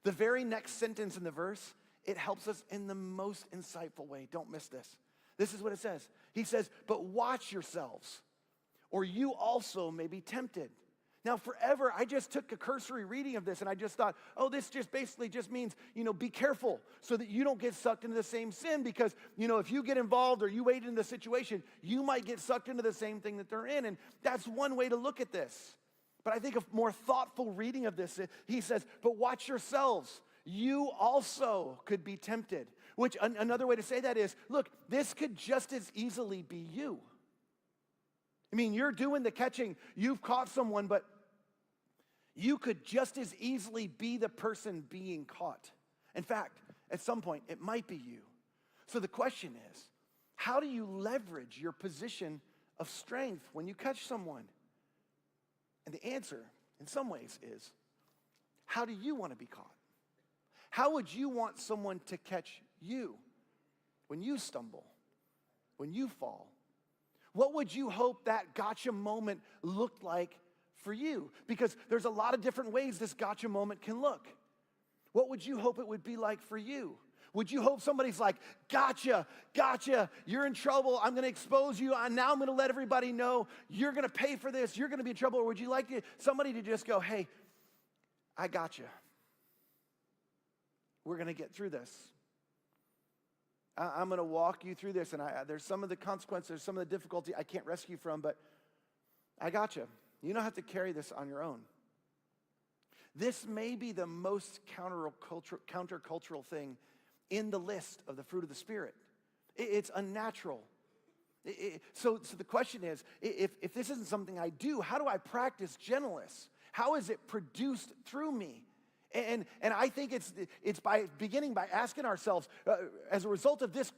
The very next sentence in the verse, it helps us in the most insightful way. Don't miss this. This is what it says. He says, but watch yourselves, or you also may be tempted. Now, forever, I just took a cursory reading of this, and I just thought, this just basically just means, be careful so that you don't get sucked into the same sin, because, if you get involved or you wade into the situation, you might get sucked into the same thing that they're in, and that's one way to look at this. But I think a more thoughtful reading of this, he says, but watch yourselves. You also could be tempted, which another way to say that is, look, this could just as easily be you. I mean, you're doing the catching, you've caught someone, but you could just as easily be the person being caught. In fact, at some point, it might be you. So the question is, how do you leverage your position of strength when you catch someone? And the answer, in some ways, is, how do you want to be caught? How would you want someone to catch you when you stumble, when you fall? What would you hope that gotcha moment looked like for you? Because there's a lot of different ways this gotcha moment can look. What would you hope it would be like for you? Would you hope somebody's like, gotcha, you're in trouble, I'm gonna expose you, now I'm gonna let everybody know, you're gonna pay for this, you're gonna be in trouble? Or would you like somebody to just go, hey, I gotcha. We're gonna get through this. I'm gonna walk you through this, and there's some of the consequences, some of the difficulty I can't rescue from, but I gotcha. You don't have to carry this on your own. This may be the most countercultural thing in the list of the fruit of the Spirit. It's unnatural. So the question is, if this isn't something I do, how do I practice gentleness? How is it produced through me? And I think it's by beginning by asking ourselves, as a result of this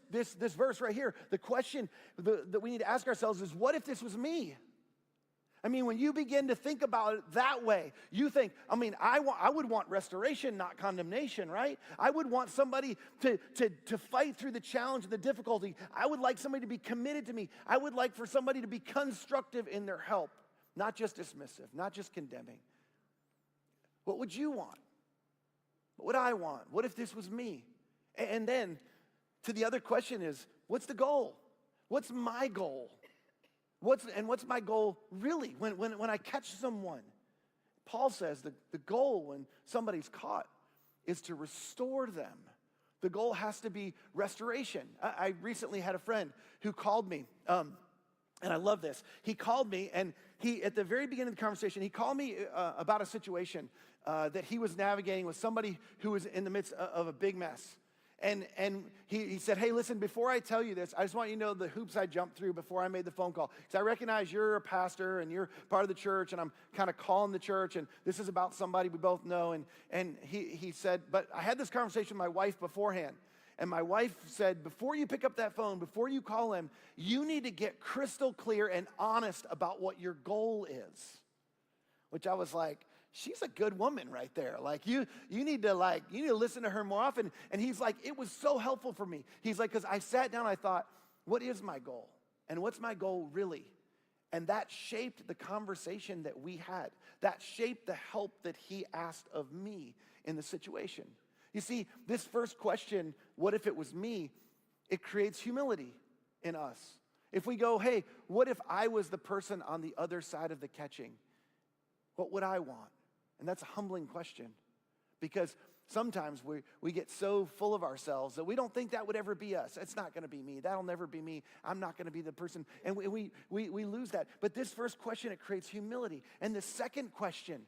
verse right here, the question that we need to ask ourselves is, what if this was me? I mean, when you begin to think about it that way, you think, I would want restoration, not condemnation, right? I would want somebody to fight through the challenge and the difficulty. I would like somebody to be committed to me. I would like for somebody to be constructive in their help, not just dismissive, not just condemning. What would you want? What would I want? What if this was me? And then to the other question is, what's the goal? What's my goal? What's my goal really when I catch someone? Paul says the goal when somebody's caught is to restore them. The goal has to be restoration. I recently had a friend who called me, and I love this. He called me, and at the very beginning of the conversation, he called me about a situation that he was navigating with somebody who was in the midst of a big mess. And he said, hey, listen, before I tell you this, I just want you to know the hoops I jumped through before I made the phone call. Because I recognize you're a pastor and you're part of the church, and I'm kind of calling the church, and this is about somebody we both know. And he said, but I had this conversation with my wife beforehand. And my wife said, before you pick up that phone, before you call him, you need to get crystal clear and honest about what your goal is. Which I was like, she's a good woman right there. Like, you need to listen to her more often. And he's like, it was so helpful for me. He's like, because I sat down, I thought, what is my goal? And what's my goal really? And that shaped the conversation that we had. That shaped the help that he asked of me in the situation. You see, this first question, what if it was me? It creates humility in us. If we go, hey, what if I was the person on the other side of the catching? What would I want? And that's a humbling question, because sometimes we get so full of ourselves that we don't think that would ever be us. It's not going to be me. That'll never be me. I'm not going to be the person. And we lose that. But this first question, it creates humility. And the second question,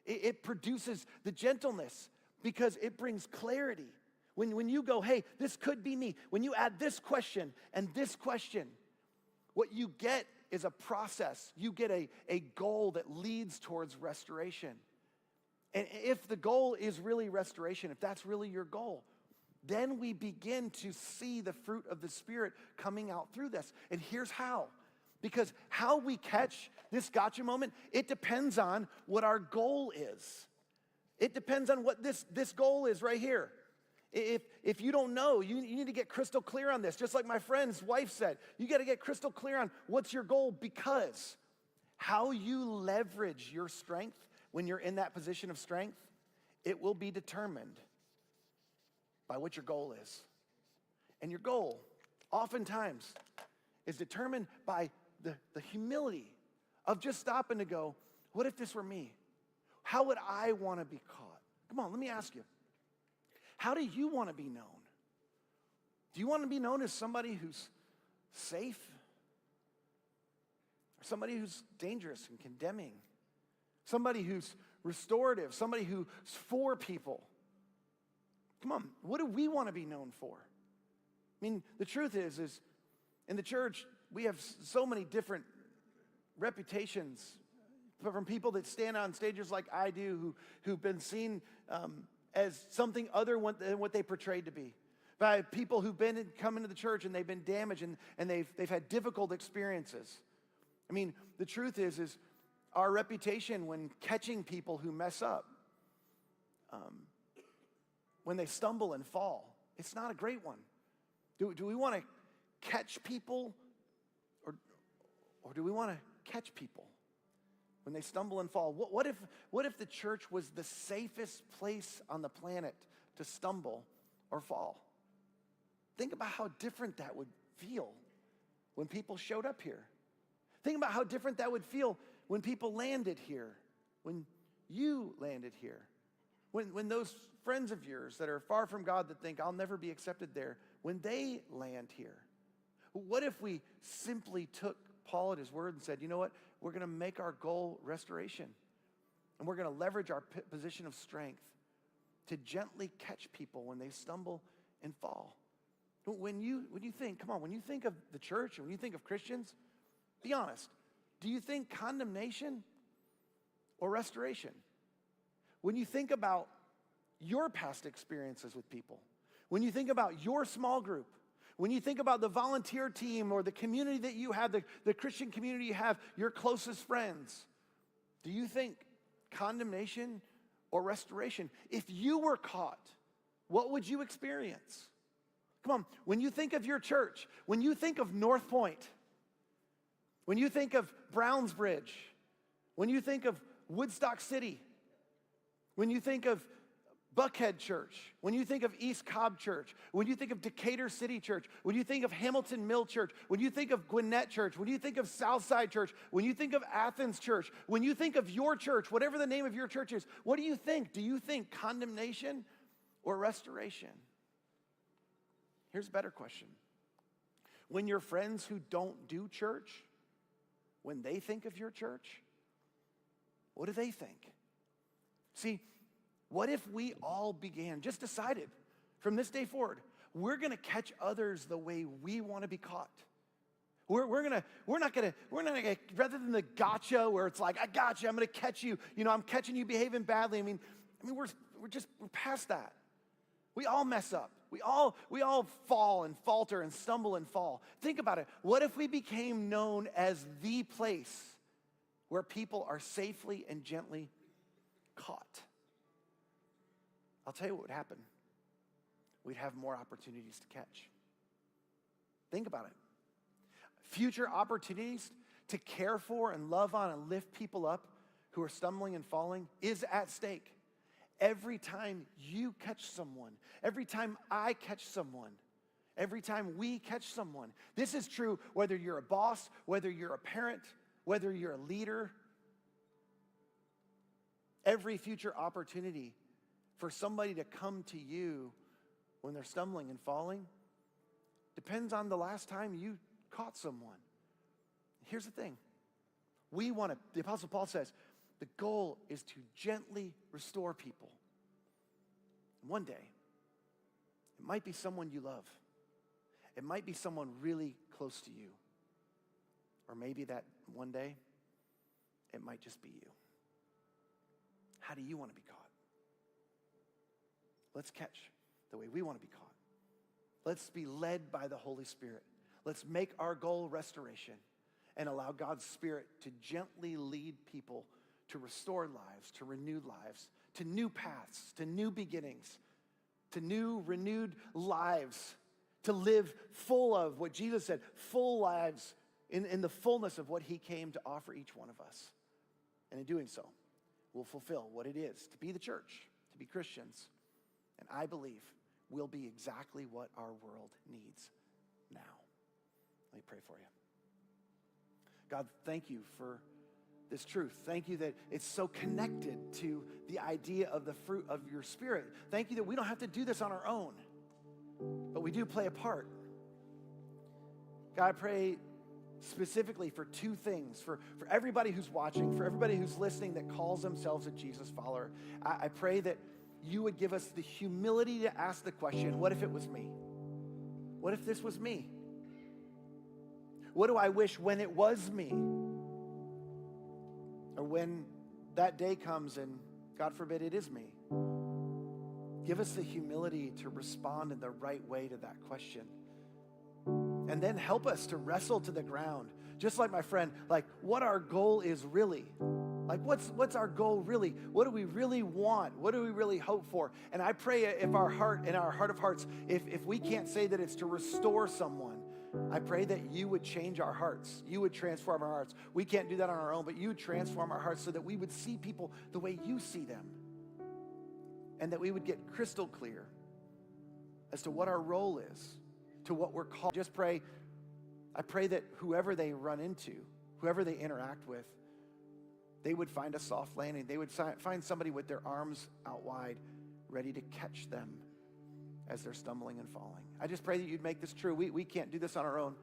it produces the gentleness, because it brings clarity. When you go, hey, this could be me. When you add this question and this question, what you get is a process. You get a goal that leads towards restoration. And if the goal is really restoration, if that's really your goal, then we begin to see the fruit of the Spirit coming out through this. And here's how. Because how we catch this gotcha moment, it depends on what our goal is. It depends on what this goal is right here. If you don't know, you need to get crystal clear on this. Just like my friend's wife said, you got to get crystal clear on what's your goal, because how you leverage your strength when you're in that position of strength, it will be determined by what your goal is. And your goal, oftentimes, is determined by the humility of just stopping to go, what if this were me? How would I want to be caught? Come on, let me ask you. How do you want to be known? Do you want to be known as somebody who's safe? Or somebody who's dangerous and condemning? Somebody who's restorative, somebody who's for people. Come on, what do we want to be known for? I mean, the truth is in the church, we have so many different reputations from people that stand on stages like I do, who've been seen as something other than what they portrayed to be. By people who've come into the church and they've been damaged and they've had difficult experiences. I mean, the truth is our reputation when catching people who mess up, when they stumble and fall, it's not a great one. Do we want to catch people or do we want to catch people when they stumble and fall? What if the church was the safest place on the planet to stumble or fall? Think about how different that would feel when people showed up here. Think about how different that would feel when people landed here, when you landed here, when those friends of yours that are far from God that think, I'll never be accepted there, when they land here. What if we simply took Paul at his word and said, you know what, we're going to make our goal restoration, and we're going to leverage our position of strength to gently catch people when they stumble and fall. When you think, come on, when you think of the church, when you think of Christians, be honest. Do you think condemnation or restoration? When you think about your past experiences with people, when you think about your small group, when you think about the volunteer team or the community that you have, the Christian community you have, your closest friends, do you think condemnation or restoration? If you were caught, what would you experience? Come on, when you think of your church, when you think of North Point, when you think of Brownsbridge, when you think of Woodstock City, when you think of Buckhead Church, when you think of East Cobb Church, when you think of Decatur City Church, when you think of Hamilton Mill Church, when you think of Gwinnett Church, when you think of Southside Church, when you think of Athens Church, when you think of your church, whatever the name of your church is, what do you think? Do you think condemnation or restoration? Here's a better question. When your friends who don't do church, when they think of your church, what do they think? See, what if we all just decided from this day forward, we're going to catch others the way we want to be caught. We're not gonna, rather than the gotcha where it's like, I got you, I'm going to catch you, I'm catching you behaving badly. I mean, we're past that. We all mess up. We all fall and falter and stumble and fall. Think about it. What if we became known as the place where people are safely and gently caught? I'll tell you what would happen. We'd have more opportunities to catch. Think about it. Future opportunities to care for and love on and lift people up who are stumbling and falling is at stake. Every time you catch someone, every time I catch someone, every time we catch someone. This is true whether you're a boss, whether you're a parent, whether you're a leader. Every future opportunity for somebody to come to you when they're stumbling and falling depends on the last time you caught someone. Here's the thing. The Apostle Paul says, the goal is to gently restore people. One day, it might be someone you love. It might be someone really close to you. Or maybe that one day, it might just be you. How do you want to be caught? Let's catch the way we want to be caught. Let's be led by the Holy Spirit. Let's make our goal restoration and allow God's Spirit to gently lead people to restore lives, to renew lives, to new paths, to new beginnings, to new renewed lives, to live full of what Jesus said, full lives in the fullness of what he came to offer each one of us. And in doing so, we'll fulfill what it is to be the church, to be Christians. And I believe we'll be exactly what our world needs now. Let me pray for you. God, thank you for this truth. Thank you that it's so connected to the idea of the fruit of your Spirit. Thank you that we don't have to do this on our own, but we do play a part. God, I pray specifically for two things, for everybody who's watching, for everybody who's listening that calls themselves a Jesus follower. I pray that you would give us the humility to ask the question, what if it was me? What if this was me? What do I wish when it was me? Or when that day comes and, God forbid, it is me, give us the humility to respond in the right way to that question. And then help us to wrestle to the ground, just like my friend, like what our goal is really. Like what's our goal really? What do we really want? What do we really hope for? And I pray if our heart, in our heart of hearts, if we can't say that it's to restore someone, I pray that you would change our hearts. You would transform our hearts. We can't do that on our own, but you would transform our hearts so that we would see people the way you see them. And that we would get crystal clear as to what our role is, to what we're called. Just pray, I pray that whoever they run into, whoever they interact with, they would find a soft landing. They would find somebody with their arms out wide, ready to catch them as they're stumbling and falling. I just pray that you'd make this true. We can't do this on our own.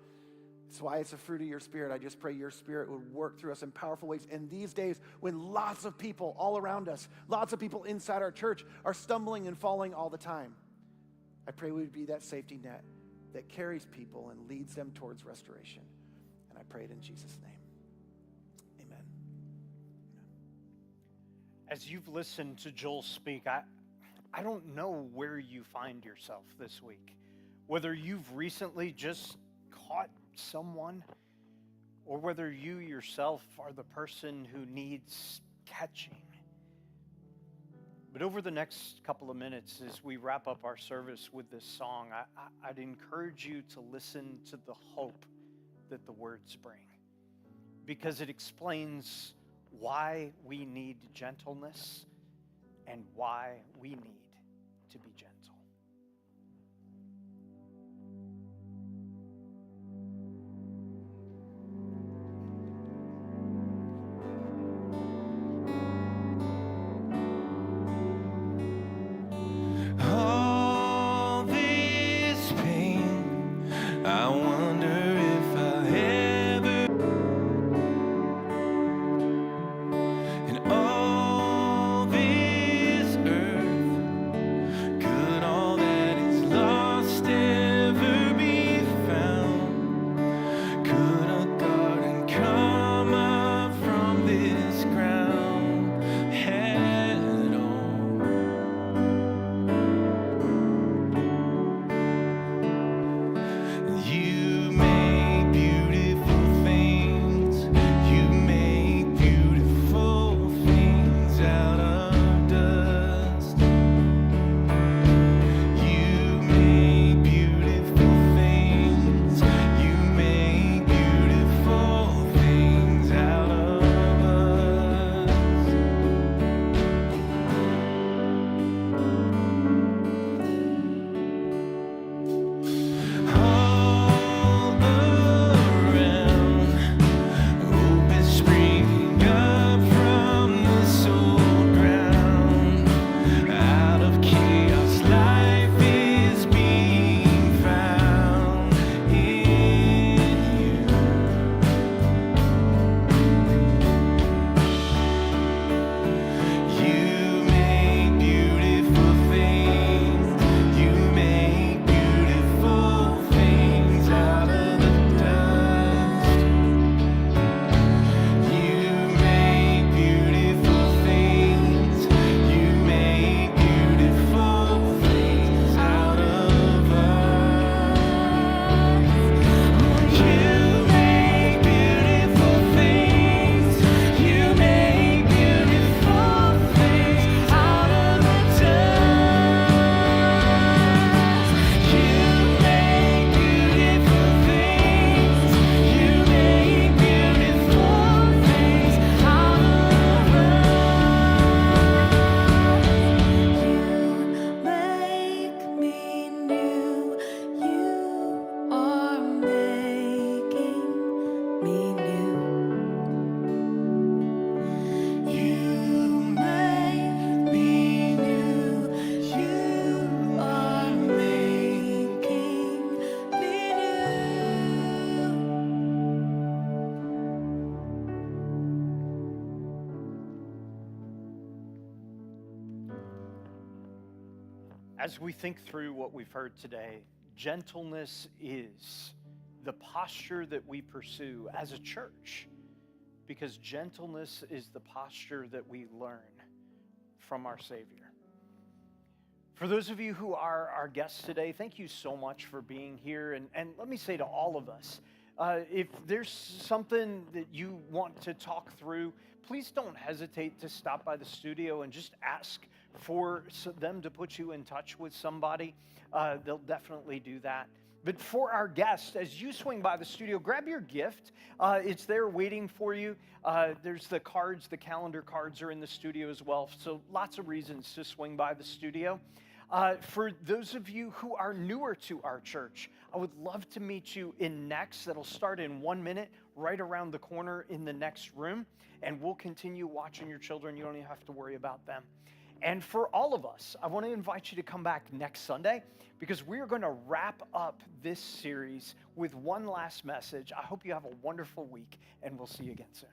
That's why it's a fruit of your Spirit. I just pray your Spirit would work through us in powerful ways. In these days, when lots of people all around us, lots of people inside our church are stumbling and falling all the time, I pray we would be that safety net that carries people and leads them towards restoration. And I pray it in Jesus' name. Amen. As you've listened to Joel speak, I don't know where you find yourself this week. Whether you've recently just caught someone, or whether you yourself are the person who needs catching. But over the next couple of minutes, as we wrap up our service with this song, I'd encourage you to listen to the hope that the words bring, because it explains why we need gentleness and why we need to be gentle. All this pain, I wonder if I ever, and all this earth, could all that is lost ever be found? Could a garden come up from this ground at all? You make beautiful things. You make beautiful things out of dust. You make beautiful things. You make beautiful things out of us. All around, hope is springing up from this old ground. Out of chaos, life is being found in you. You make beautiful things. You make beautiful things out of the dust. You make beautiful things. You make beautiful things out of us. You make beautiful things. You make beautiful things out of the dust. You make beautiful things. You make beautiful things out of us. You make me new. You are making me new. You make me new. You are making me new. As we think through what we've heard today, gentleness is the posture that we pursue as a church because gentleness is the posture that we learn from our Savior. For those of you who are our guests today, thank you so much for being here. And let me say to all of us, if there's something that you want to talk through, please don't hesitate to stop by the studio and just ask for them to put you in touch with somebody. They'll definitely do that. But for our guests, as you swing by the studio, grab your gift. It's there waiting for you. There's the cards, the calendar cards are in the studio as well. So lots of reasons to swing by the studio. For those of you who are newer to our church, I would love to meet you in Next. That'll start in 1 minute, right around the corner in the next room. And we'll continue watching your children. You don't even have to worry about them. And for all of us, I want to invite you to come back next Sunday because we are going to wrap up this series with one last message. I hope you have a wonderful week, and we'll see you again soon.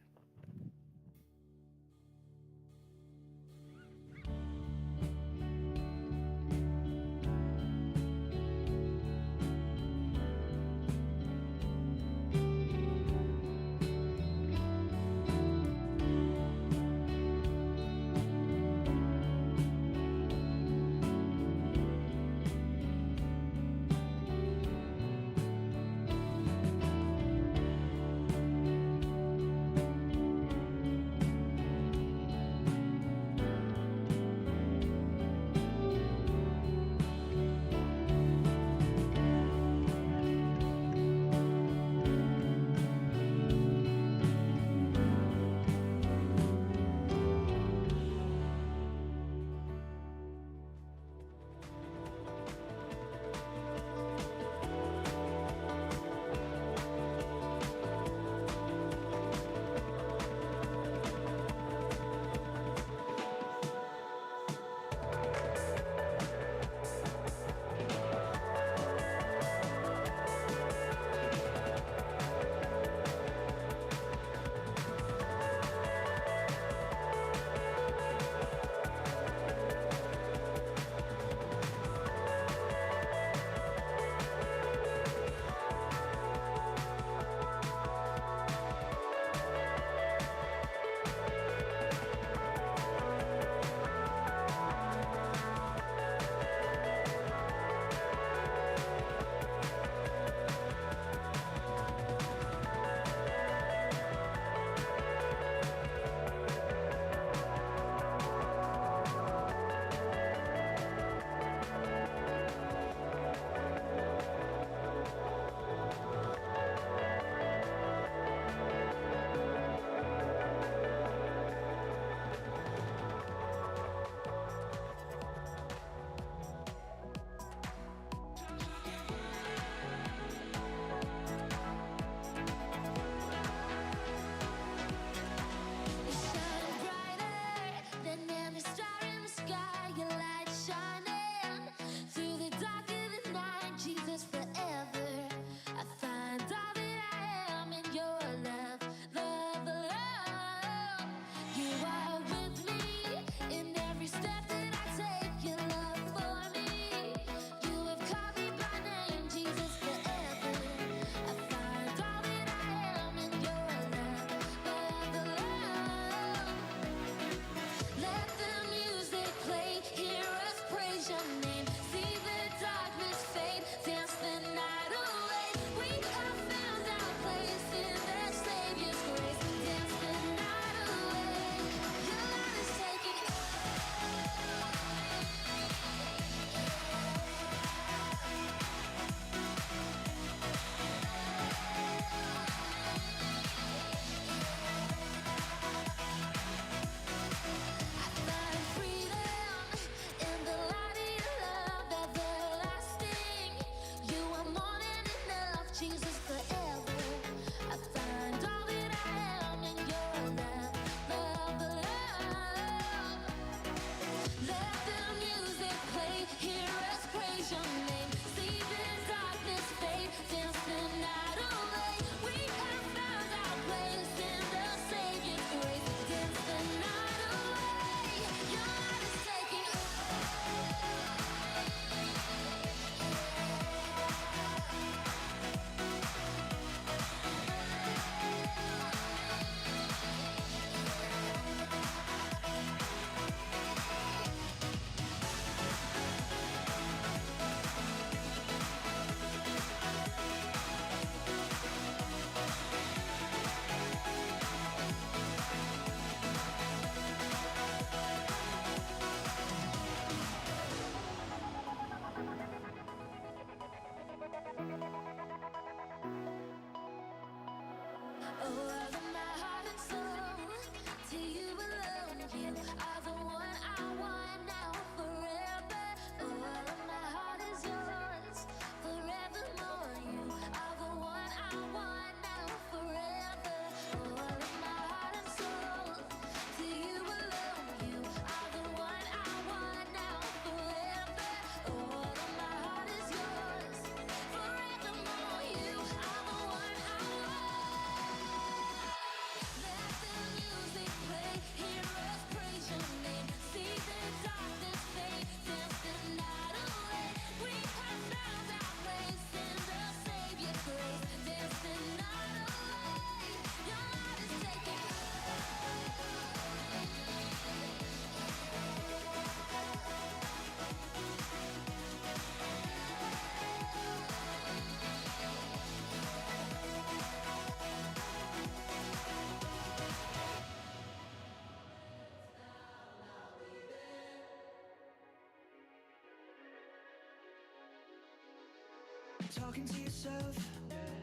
talking to yourself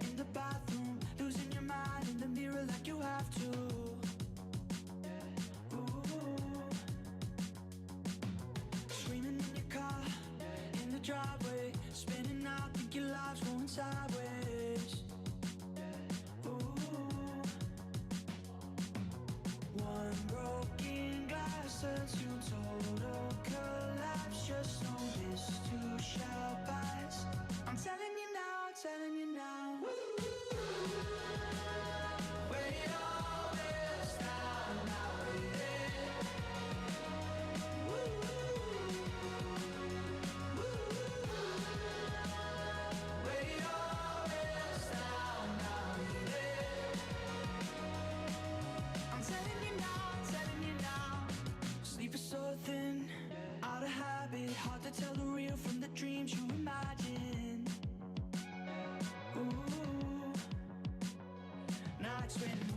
in the bathroom, losing your mind in the mirror like you have to. Ooh. Screaming in your car, in the driveway, spinning out, think your life's going sideways. Ooh. One broken glass turns to total collapse. Just know this too shall pass. I'm telling you now, telling you now. Wait all this down, now waiting. Wait all this down, now waiting. I'm telling you now, telling you now. Sleep is so thin, out of habit, hard to tell the real from the dreams you imagine. Ooh, nights when